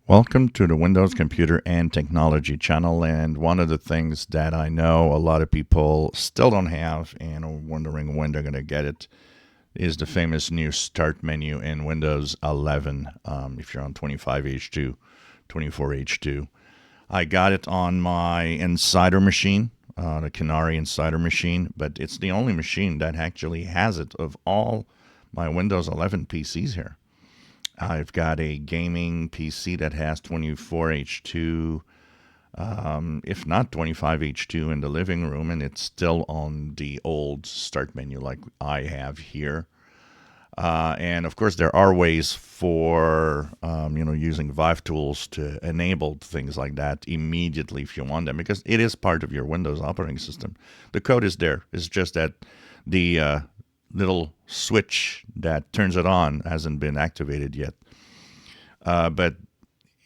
Welcome to the Windows Computer and Technology channel. And one of the things that I know a lot of people still don't have and are wondering when they're going to get it is the famous new Start menu in Windows 11. If you're on 25H2, 24H2. I got it on my Insider machine, the Canary Insider machine, but it's the only machine that actually has it of all my Windows 11 PCs here. I've got a gaming PC that has 24H2, if not 25H2 in the living room, and it's still on the old Start menu like I have here. And of course, there are ways for using Vive tools to enable things like that immediately if you want them, because it is part of your Windows operating system. The code is there. It's just that the little switch that turns it on hasn't been activated yet. But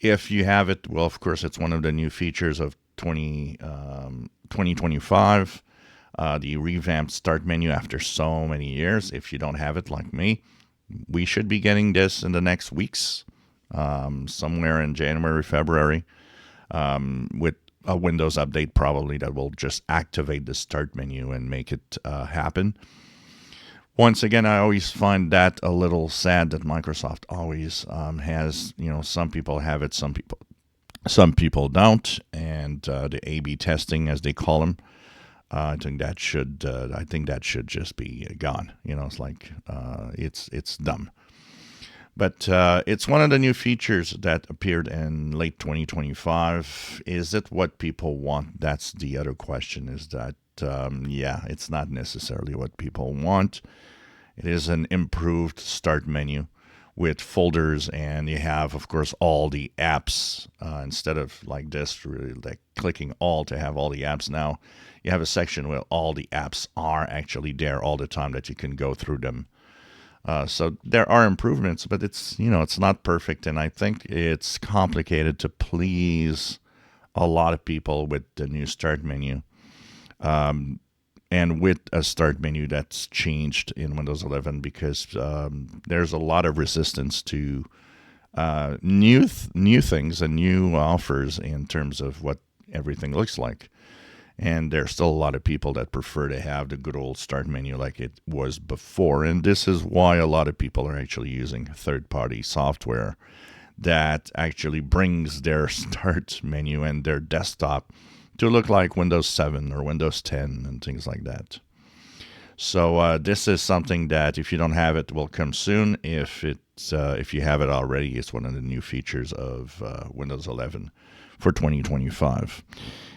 if you have it, well, of course, it's one of the new features of 2025. The revamped Start menu after so many years. If you don't have it like me, we should be getting this in the next weeks, somewhere in January, February, with a Windows update probably that will just activate the Start menu and make it happen. Once again, I always find that a little sad that Microsoft always has, some people have it, some people don't, and the A/B testing, as they call them. I think that should just be gone. It's like it's dumb. But it's one of the new features that appeared in late 2025. Is it what people want? That's the other question. Is that it's not necessarily what people want. It is an improved Start menu with folders, and you have, of course, all the apps instead of like this, really like clicking all to have all the apps. Now you have a section where all the apps are actually there all the time that you can go through them. So there are improvements, but it's not perfect, and I think it's complicated to please a lot of people with the new Start menu. And with a Start menu that's changed in Windows 11, because there's a lot of resistance to new things and new offers in terms of what everything looks like. And there's still a lot of people that prefer to have the good old Start menu like it was before. And this is why a lot of people are actually using third-party software that actually brings their Start menu and their desktop to look like Windows 7 or Windows 10 and things like that. So this is something that, if you don't have it, will come soon. If you have it already, it's one of the new features of Windows 11 for 2025.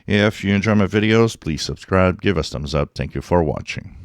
If you enjoy my videos, please subscribe, give us thumbs up. Thank you for watching.